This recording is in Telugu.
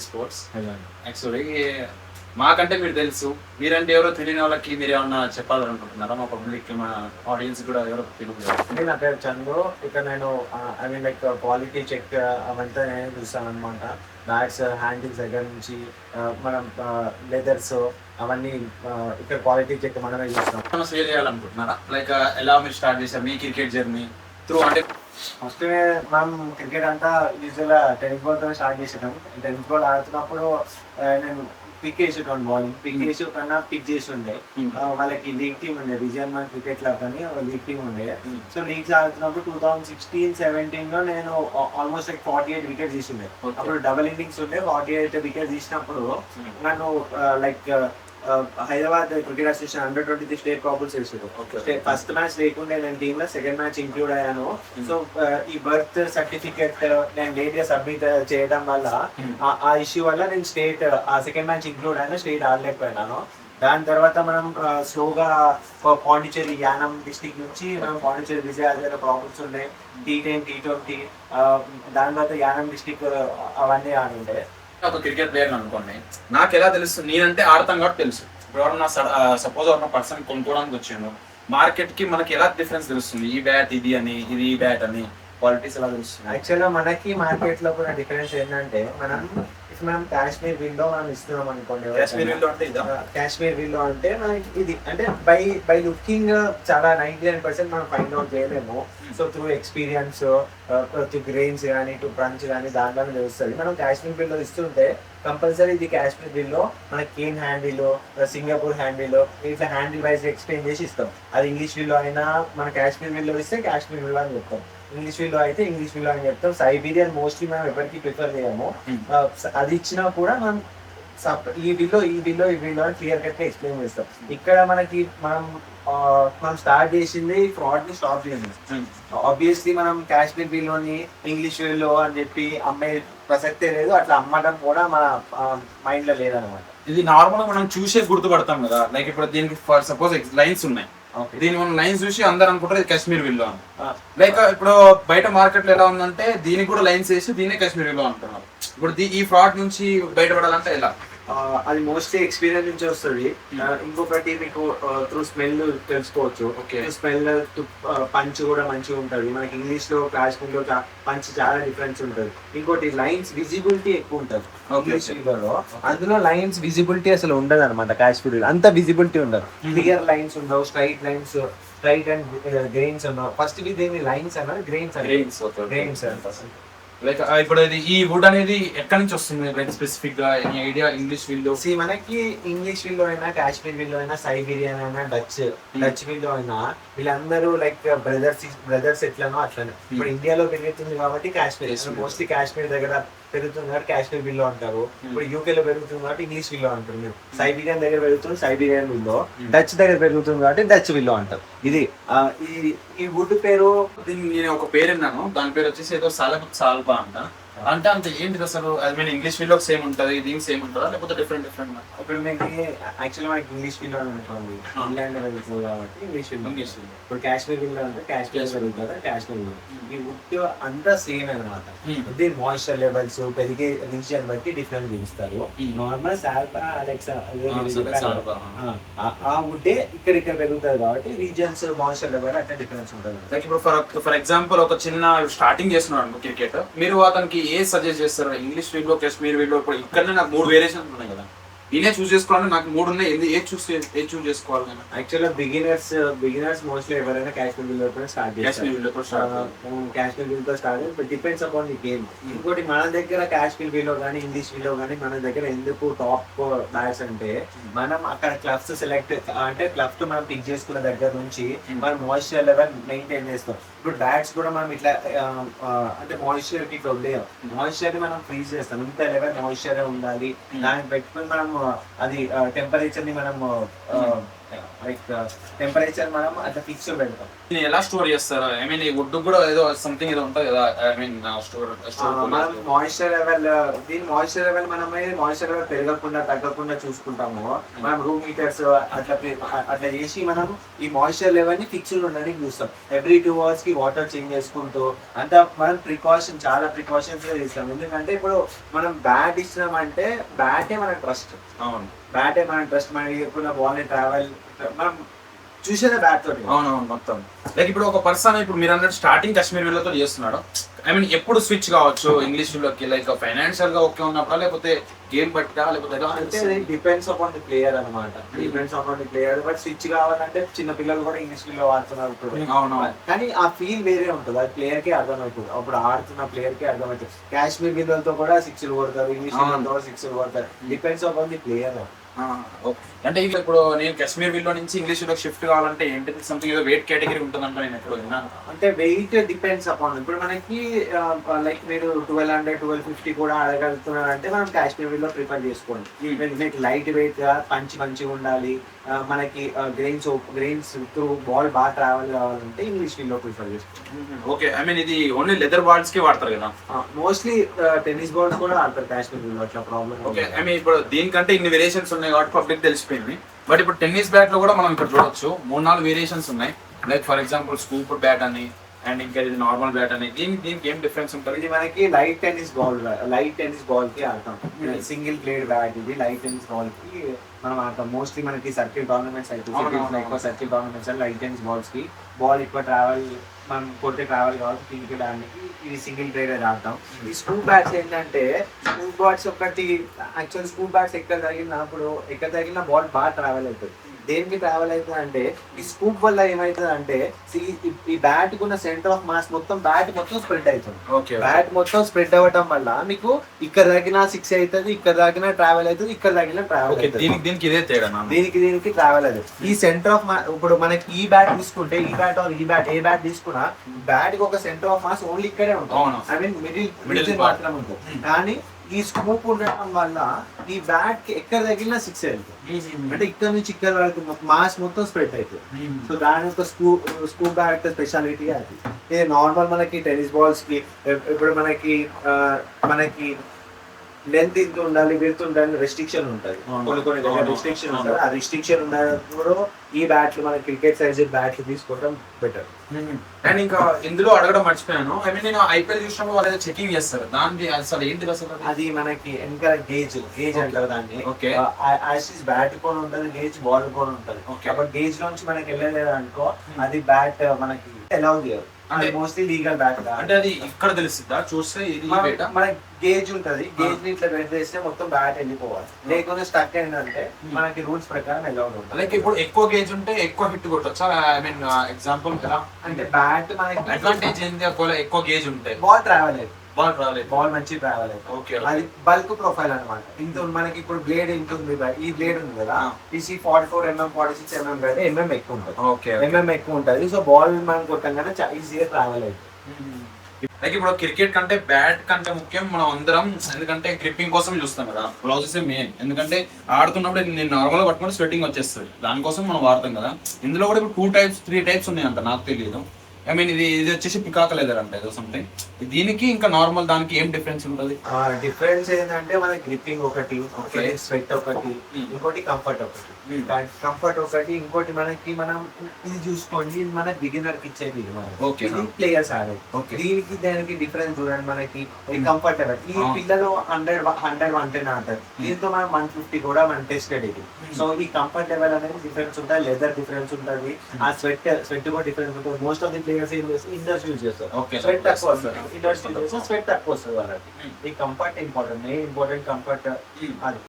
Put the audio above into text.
స్పోర్ట్స్ యాక్చువల్లీ మాకంటే మీరు తెలుసు, మీరంటే ఎవరో తెలియని వాళ్ళకి మీరు ఏమన్నా చెప్పాలనుకుంటున్నారా? మా పబ్లిక్, మా ఆడియన్స్ కూడా ఎవరో తెలియదు. నా పేరు చందు. ఇక్కడ నేను I mean like quality check అవంతా నేను చూస్తాను అనమాట. బ్యాగ్స్ హ్యాండిల్స్ దగ్గర నుంచి మనం లెదర్స్ అవన్నీ ఇక్కడ క్వాలిటీ చెక్ మనమే చూస్తాం. షేర్ చేయాలనుకుంటున్నారా? లైక్ ఎలా మీరు స్టార్ట్ చేశారు మీ క్రికెట్ జర్నీ త్రూ? అంటే ఫస్ట్ మనం క్రికెట్ అంతా యూజువల్గా టెన్నిస్ బాల్తో స్టార్ట్ చేసేటాం. టెన్నిస్ బాల్ ఆడుతున్నప్పుడు నేను పిక్ వేసేటాను, బౌలింగ్ పిక్ వేసి కన్నా పిక్ చేసి ఉండే. వాళ్ళకి లీగ్ టీమ్ ఉండే, విజయన్ మన క్రికెట్ క్లబ్ అని ఒక లీగ్ టీమ్ ఉండే. సో లీగ్స్ ఆడుతున్నప్పుడు 2016-17 లో నేను ఆల్మోస్ట్ లైక్ 48 వికెట్స్ తీసుండే. అప్పుడు డబుల్ ఇన్నింగ్స్ ఉండే. 48 వికెట్స్ తీసినప్పుడు నన్ను లైక్ హైదరాబాద్ క్రికెట్ అసోసియేషన్ అండర్-23 స్టేట్ కప్స్ వేసారు. ఫస్ట్ మ్యాచ్ లేకుండే నేను టీమ్ లో, సెకండ్ మ్యాచ్ ఇంక్లూడ్ అయ్యాను. సో ఈ బర్త్ సర్టిఫికేట్ నేను లేట్ గా సబ్మిట్ చేయడం వల్ల ఆ ఇష్యూ వల్ల నేను స్టేట్ ఆ సెకండ్ మ్యాచ్ ఇంక్లూడ్ అయినా స్టేట్ ఆడలేకపోయినాను. దాని తర్వాత మనం స్లోగా పాండిచేరి యానం డిస్టిక్ నుంచి మనం పాండిచేరి విజయవాడ ప్రాబ్లమ్స్ ఉన్నాయి. T10, T20, దాని తర్వాత యానం డిస్టిక్ అవన్నీ ఆడుండే. ఒక క్రికెట్ ప్లేయర్ అనుకోండి, నాకు ఎలా తెలుస్తుంది? నేనంటే ఆడతాను కాబట్టి తెలుసు. ఇప్పుడు ఎవరన్నా సపోజ్ ఎవరన్నా పర్సన్ కొనుక్కోవడానికి వచ్చాను, మార్కెట్ కి మనకి ఎలా డిఫరెన్స్ తెలుస్తుంది? ఈ బ్యాట్ ఇది అని, ఇది ఈ బ్యాట్ అని క్వాలిటీస్ ఎలా తెలుస్తుంది? యాక్చువల్గా మనకి మార్కెట్ లో కూడా డిఫరెన్స్ ఏంటంటే, మనం కాశ్మీర్ విల్లో మనం ఇస్తున్నాం అనుకోండి. కాశ్మీర్ విల్లో అంటే మనకి ఇది అంటే బై లుకింగ్ చాలా 99% మనం ఫైండ్ అవుట్ చేయలేము. So through experience, through grains కానీ, టు పంచ్ కానీ దాంట్లోనే తెలుస్తుంది. మనం కాశ్మీర్ విల్లో ఇస్తుంటే కంపల్సరీ ఇది కాశ్మీర్ విల్లో మనకి కేన్ హ్యాండిల్, సింగపూర్ హ్యాండిల్, ఇట్లా హ్యాండిల్ వైజ్ ఎక్స్ప్లెయిన్ చేసి ఇస్తాం. అది ఇంగ్లీష్ విల్లో అయినా మన కాశ్మీర్ విల్లో ఇస్తే కాశ్మీర్ విల్లో అని చెప్తాం, ఇంగ్లీష్ విల్లో అయితే ఇంగ్లీష్ విల్లో అని చెప్తాం. సైబీరియన్ మోస్ట్లీ మనం ఎవరికి ప్రిఫర్ చేయము. అది ఇచ్చినా కూడా మనం ఈ విల్లో అని క్లియర్ కట్ గా ఎక్స్ప్లెయిన్ చేస్తాం. ఇక్కడ మనకి మనం స్టార్ట్ చేసింది ఫ్రాడ్ ని స్టాప్ చేయండి. ఆబ్వియస్లీ మనం కాశ్మీర్ విల్లోని ఇంగ్లీష్ విల్లో అని చెప్పి అమ్మే ప్రసక్తే లేదు. అట్లా అమ్మడం కూడా మన మైండ్ లో లేదనమాట. ఇది నార్మల్ గా మనం చూసే గుర్తుపడతాం కదా. లైక్ ఇప్పుడు దీనికి ఫర్ సపోజ్ లైన్స్ ఉన్నాయి, దీని మనం లైన్స్ చూసి అందరు అనుకుంటారు ఇది కాశ్మీర్ విల్లో అని. లైక్ ఇప్పుడు బయట మార్కెట్ లో ఎలా ఉందంటే దీనికి కూడా లైన్స్ వేసి దీనే కాశ్మీర్ విల్లో అంటున్నారు. ఇప్పుడు ఈ ఫ్రాడ్ నుంచి బయటపడాలంటే ఎలా? అది మోస్ట్లీ ఎక్స్పీరియన్స్ నుంచి వస్తుంది. ఇంకొకటి మీకు త్రూ స్మెల్ తెలుసుకోవచ్చు. స్మెల్ పంచ్ కూడా మంచిగా ఉంటుంది. మనకి ఇంగ్లీష్ లో కాశ్మీర్ లో పంచ్ చాలా డిఫరెన్స్ ఉంటుంది. ఇంకోటి లైన్స్ విజిబిలిటీ ఎక్కువ ఉంటుంది ఇంగ్లీష్ లో. అందులో లైన్స్ విజిబిలిటీ అసలు ఉండదు అనమాట. కాశ్మీర్ అంత విజిబిలిటీ ఉండదు. క్లియర్ లైన్స్ ఉండవు, straight lines, straight and grains ఉండవు. ఫస్ట్ దీని లైన్స్ అన్నది గ్రెయిన్స్ అంటారు. లైక్ ఇప్పుడు ఈ వుడ్ అనేది ఎక్కడి నుంచి వస్తుంది? లైక్ స్పెసిఫిక్ గా ఎనీ ఐడియా? ఇంగ్లీష్ విల్లో మనకి ఇంగ్లీష్ విల్లో అయినా, కాశ్మీర్ విల్లో అయినా, సైబీరియన్ అయినా, డచ్ విల్లో అయినా వీళ్ళందరూ లైక్ బ్రదర్స్ ఎట్లనో అట్లనే. ఇప్పుడు ఇండియాలో పెరుగుతుంది కాబట్టి కాశ్మీర్, మోస్ట్లీ కాశ్మీర్ దగ్గర పెరుగుతుంది కాబట్టి కాశ్మీర్ విల్లో అంటారు. ఇప్పుడు యూకే లో పెరుగుతుంది కాబట్టి ఇంగ్లీష్ విల్లో అంటారు. సైబీరియన్ దగ్గర పెరుగుతుంది సైబీరియన్ విల్లో, డచ్ దగ్గర పెరుగుతుంది కాబట్టి డచ్ విల్లో అంటారు. ఇది ఈ వుడ్ పేరు, నేను ఒక పేరు విన్నాను, దాని పేరు వచ్చేసి ఏదో సాల్బా అంట. అంటే అంత ఏంటిది అసలు? I mean English willow same ఉంటుంది, దీనికి సేమ్ ఉంటుందా లేకపోతే డిఫరెంట్? ఇప్పుడు మీకు యాక్చువల్లీ మనకి ఇంగ్లీష్ విల్లో అనుకోండి, ఇంగ్లాండ్ పెరుగుతుంది కాబట్టి ఇంగ్లీష్ విల్లో. ఇప్పుడు కాశ్మీర్ విల్లో అంటే కాశ్మీర్ పెరుగుతుంది కాశ్మీర్ విల్లో. ఈ వుడ్ అంతా సేమ్ అనమాట. దీని మాయిశ్చర్ లెవెల్స్ పెరిగే రీజియన్ బట్టి డిఫరెంట్ చూపిస్తారు. నార్మల్ సాల్బా, అలెక్సా ఆ వుడ్డే ఇక్కడ పెరుగుతుంది కాబట్టి రీజియన్స్ మాయిశ్చర్ లెవెల్ అంటే డిఫరెన్స్ ఉంటుంది. లైక్ ఇప్పుడు ఫర్ ఎగ్జాంపుల్ ఒక చిన్న స్టార్టింగ్ చేస్తున్నాడు క్రికెట్, మీరు అతనికి ఏ సజెస్ట్ చేస్తారు? English willow, Kashmir willow. ఇప్పుడు ఇక్కడనే నాకు 3 వేరియేషన్స్ ఉన్నాయి కదా, నేనే చూస్ చేసుకోవాలి. నాకు 3 ఉన్నాయి, ఏది చూస్ చేసుకోవాలి? యాక్చువల్గా బిగినర్స్ మోస్ట్లీ ఎవరైనా కాశ్మీర్ విల్లో స్టార్ట్ చేస్తారు. Kashmir willow start depends upon the game. ఇంకోటి మన దగ్గర కాశ్మీర్ విల్లో కానీ ఇంగ్లీష్ విల్లో కానీ మన దగ్గర ఎందుకు టాప్ బ్యాట్స్ అంటే, మనం అక్కడ క్లబ్స్ సెలెక్ట్ అంటే క్లబ్స్ మనం పిక్ చేసుకున్న దగ్గర నుంచి మనం మాయిశ్చర్ లెవెల్ మెయింటైన్ చేస్తాం. ఇప్పుడు బ్యాట్స్ కూడా మనం ఇట్లా అంటే మాయిశ్చర్ ఇట్లా ఉండేది, మాయిశ్చర్ మనం ఫ్రీజ్ చేస్తాం. ఇంత లెవెల్ మాయిశ్చర్ ఉండాలి, దానికి పెట్టుకుని మనం అది టెంపరేచర్ ని మనం లైక్ టెంపరేచర్ మనం అట్లా ఫిక్స్ పెడతాం. దీన్ని ఎలా స్టోర్ చేస్తారు? ఐ మీన్ ఈ వుడ్ కూడా ఏదో సంథింగ్ ఏదో ఉంటుంది కదా, ఐ మీన్ మనం మాయిశ్చర్ లెవెల్, దీని మాయిశ్చర్ లెవెల్ మనం మాయిశ్చర్ లెవెల్ పెరగకుండా తగ్గకుండా చూసుకుంటాము. మనం రూమ్ హీటర్స్ అట్లా చేసి మనం ఈ మాయిశ్చర్ లెవెల్ ని ఫిక్స్డ్ ఉండడానికి చూస్తాం. ఎవ్రీ 2 hours కి వాటర్ చేంజ్ చేసుకుంటూ అంత మనం చాలా ప్రికాషన్స్ గా తీస్తాం. ఎందుకంటే ఇప్పుడు మనం బ్యాట్ ఇచ్చినామంటే బ్యాటే మన ట్రస్ట్. అవును, బ్యాటే మన ట్రస్ట్. మనకి ఎప్పుడు బాల్ ట్రావెల్ మనం చూసేదే బ్యాట్ తోటి. అవునవును మొత్తం. లైక్ ఇప్పుడు ఒక పర్సన్ ఇప్పుడు మీరు అన్నట్టు స్టార్టింగ్ కాశ్మీర్ వీళ్ళతో చేస్తున్నాడు, ఐ మీన్ ఎప్పుడు స్విచ్ కావచ్చు ఇంగ్లీష్ లోకి? లైక్ ఫైనాన్షియల్ గా ఓకే ఉన్నప్పుడు, లేకపోతే గేమ్ బట్టా, లేకపోతే అంటే డిపెండ్స్ అపాన్ ది ప్లేయర్ అనమాట. Depends upon the player. But switch కావాలంటే చిన్న పిల్లలు కూడా ఇంగ్లీష్ లో వాడుతున్నారు ఇప్పుడు. అవును, కానీ ఆ ఫీల్ వేరే ఉంటుంది, అది ప్లేయర్ కి అర్థమవుతుంది. అప్పుడు ఆడుతున్న ప్లేయర్ కి అర్థమవుతుంది. కాశ్మీర్ పిల్లలతో కూడా 6 కొడతారు, ఇంగ్లీష్ పిల్లలతో కూడా 6 కొడతారు. Depends upon the player. అంటే ఇప్పుడు నేను కాశ్మీర్ విల్లో నుంచి ఇంగ్లీష్ లో షిఫ్ట్ కావాలంటే ఏంటి సంథింగ్ ఏదో వెయిట్ కేటగిరీ ఉంటుందంట, నేను ఎప్పుడు విన్నాను. అంటే వెయిట్ డిపెండ్స్ అపాన్. ఇప్పుడు మనకి లైక్ మీరు 1200 1250 కూడా ఆడగలుగుతున్నారు అంటే మనం కాశ్మీర్ విల్లో ప్రిఫర్ చేసుకోండి. మీకు లైట్ వెయిట్ గా మంచిగా ఉండాలి, మనకి గ్రెయిన్స్ త్రూ బాల్ బాగా ట్రావెల్ కావాలంటే ఇంగ్లీష్ విల్లో ప్రిఫర్ చేసుకోండి. ఓకే, ఐ మీన్ ఇది ఓన్లీ లెదర్ బాల్స్ కి వాడతారు కదా? మోస్ట్లీ టెన్నిస్ బాల్స్ కూడా ఆడతారు కాశ్మీర్ విల్లో, అట్లా ప్రాబ్లం. ఓకే, ఐ మీన్ ఇప్పుడు దీనికంటే ఇన్ని వేరియేషన్స్ ఉన్నాయి కాబట్టి పబ్లిక్ తెలిసిపోయింది. బట్ ఇప్పుడు టెన్నిస్ బ్యాట్ లో కూడా మనం ఇక్కడ చూడొచ్చు 3-4 వేరియేషన్స్ ఉన్నాయి. Like for example scoop bat అని, అండ్ ఇంకా ఇది నార్మల్ బ్యాట్ అని. దీనికి ఏం డిఫరెన్స్ ఉంటుంది? ఇది మనకి లైట్ టెన్నిస్ బాల్ కి ఆడతాం. సింగిల్ ప్లేడ్ బ్యాట్ ఇది. లైట్ టెన్నిస్ బాల్ కి మనం ఆడతాం. మోస్ట్లీ మనకి సర్కిల్ టోర్నమెంట్స్ అయితే ఎక్కువ circle tournaments light tennis balls కి బాల్ ఎక్కువ ట్రావెల్, మనం కొట్టే ట్రావెల్ కాబట్టి తిరిగడానికి ఇది సింగిల్ ప్లేయర్ ఆడతాం. ఈ స్కూప్ బ్యాట్స్ ఏంటంటే, స్కూప్ బ్యాట్స్ ఒకటి యాక్చువల్ స్కూప్ బ్యాట్స్ ఎక్కడ తగిలిన బాల్ బాగా ట్రావెల్ అవుతుంది. దేనికి ట్రావెల్ అవుతుంది అంటే, ఈ స్కూప్ వల్ల ఏమవుతుంది అంటే ఈ బ్యాట్ కున్న సెంటర్ ఆఫ్ మాస్ మొత్తం బ్యాట్ మొత్తం స్ప్రెడ్ అవుతుంది. బ్యాట్ మొత్తం స్ప్రెడ్ అవ్వటం వల్ల మీకు ఇక్కడ తగిన 6 అవుతుంది, ఇక్కడ తగిన ట్రావెల్ అవుతుంది, ఇక్కడ తగిన ట్రావెల్ అవుతుంది. దీనికి ఇదే తేడా, దీనికి ట్రావెల్ అవుతుంది. ఈ సెంటర్ ఆఫ్ ఇప్పుడు మనకి ఈ బ్యాట్ తీసుకుంటే, ఈ బ్యాట్ ఆర్ ఈ బ్యాట్ ఏ బ్యాట్ తీసుకున్నా బ్యాట్ కి ఒక సెంటర్ ఆఫ్ మాస్ ఓన్లీ ఇక్కడే ఉంటుంది. ఐ మీన్ మిడిల్ మాత్రం ఉంటుంది. కానీ ఈ స్కూప్ ఉండటం వల్ల ఈ బ్యాట్ కి ఎక్కడ తగిలినా 6 వెళ్తుంది. అంటే ఇక్కడ నుంచి ఇక్కడ వరకు మాస్ మొత్తం స్ప్రెడ్ అవుతుంది. సో దాని యొక్క స్కూప్ బ్యాట్ స్పెషాలిటీ అది. ఇది నార్మల్ మనకి టెన్నిస్ బాల్స్ కి ఇప్పుడు మనకి లెంత్ ఇంత ఉండాలి, విడ్త్ ఉండాలి, రెస్ట్రిక్షన్ ఉంటుంది. కొన్ని రెస్ట్రిక్షన్ ఉంటుంది. ఆ రెస్ట్రిక్షన్ ఉన్నప్పుడు ఈ బ్యాట్లు మన క్రికెట్ సైజ్ బ్యాట్లు తీసుకోవడం బెటర్. అండ్ ఇంకా ఇందులో అడగడం మర్చిపోయాను, ఐ మీన్ నేను ఐపీఎల్ చూసినప్పుడు వాళ్ళు చెకింగ్ చేస్తారు, దానికి అసలు ఏంటి అసలు? అది మనకి వెనకాల గేజ్ అంటారు దాన్ని. ఓకే, బ్యాట్ కూడా ఉంటుంది, గేజ్ బాల్ కూడా ఉంటుంది. కాబట్టి గేజ్ నుంచి మనకి వెళ్ళలేదు అనుకో, అది బ్యాట్ మనకి అలౌ చేయరు. Mostly legal bat. అంటే అది ఇక్కడ తెలుస్తుందా చూస్తే? మన గేజ్ ఉంటది, గేజ్ ని ఇట్లా పెట్టేస్తే మొత్తం బ్యాట్ వెళ్ళిపోవాలి. లేకుండా స్టక్ అయిందంటే మనకి రూల్స్ ప్రకారం అలౌడ్ ఉంటుంది. లైక్ ఇప్పుడు ఎక్కువ గేజ్ ఉంటే ఎక్కువ హిట్ కొట్టొచ్చా? ఐ మీన్ ఎగ్జాంపుల్ అంటే బ్యాట్ మనకి అడ్వాంటేజ్ ఏంటి? ఎక్కువ గేజ్ ఉంటే బాల్ ట్రావెల్ అవుతుంది, బాల్ మంచి ట్రావెల్ అవుతుంది. ఓకే, అది బల్క్ ప్రొఫైల్ అనమాట. ఇంత మనకి ఇప్పుడు బ్లేడ్ ఇంత ఉంది, ఈ బ్లేడ్ ఉంది కదా, ఈ 44mm 46mm కంటే MM ఎక్కువ ఉంటుంది. ఓకే, MM ఎక్కువ ఉంటుంది. సో బాల్ మనం కొట్టంగానే ఈజీగా ట్రావెల్ అవుతుంది. లైక్ ఇప్పుడు క్రికెట్ కంటే బ్యాట్ కంటే ముఖ్యం మనం అందరం, ఎందుకంటే గ్రిప్పింగ్ కోసం చూస్తాం కదా, గ్లౌజెస్ మెయిన్. ఎందుకంటే ఆడుతున్నప్పుడు నేను నార్మల్గా పట్టుకుంటే స్వెట్టింగ్ వచ్చేస్తుంది, దానికోసం మనం వాడతాం కదా. ఇందులో కూడా ఇప్పుడు 2 types 3 types ఉన్నాయంట, నాకు తెలియదు. ఐ మీన్ ఇది వచ్చేసి పికాక్ లెదర్ అంటే ఏదో సంథింగ్. దీనికి ఇంకా నార్మల్ దానికి ఏం డిఫరెన్స్ ఉంటుంది? డిఫరెన్స్ ఏంటంటే మన గ్రిప్పింగ్ ఒకటి, స్వెట్ ఒకటి, ఇంకోటి కంఫర్ట్ ఒకటి. కంఫర్ట్ ఒకటి, ఇంకోటి మనకి మనం ఇది చూసుకోండి, ఇది మన బిగినర్ కి ఇచ్చేది, ఇది ప్లేయర్స్ ఆడేది. దీనికి దానికి డిఫరెన్స్ చూడండి. మనకి కంఫర్ట్ ఈ పిల్లలు 100-110 ఆడతారు, దీంతో మనం 150 కూడా మనం టెస్టెడ్ ఇది. సో ఈ కంఫర్ట్ లెవెల్ అనేది డిఫరెన్స్ ఉంటుంది, లెదర్ డిఫరెన్స్ ఉంటుంది, ఆ స్వెట్ కూడా డిఫరెన్స్ ఉంటుంది. Most of the players inners use చేస్తారు, స్వెట్ తక్కువ వస్తుంది. ఇండర్స్ యూజ్ చేస్తారు, స్వెట్ తక్కువ వస్తుంది వాళ్ళకి. ఈ comfort important, main important comfort అది.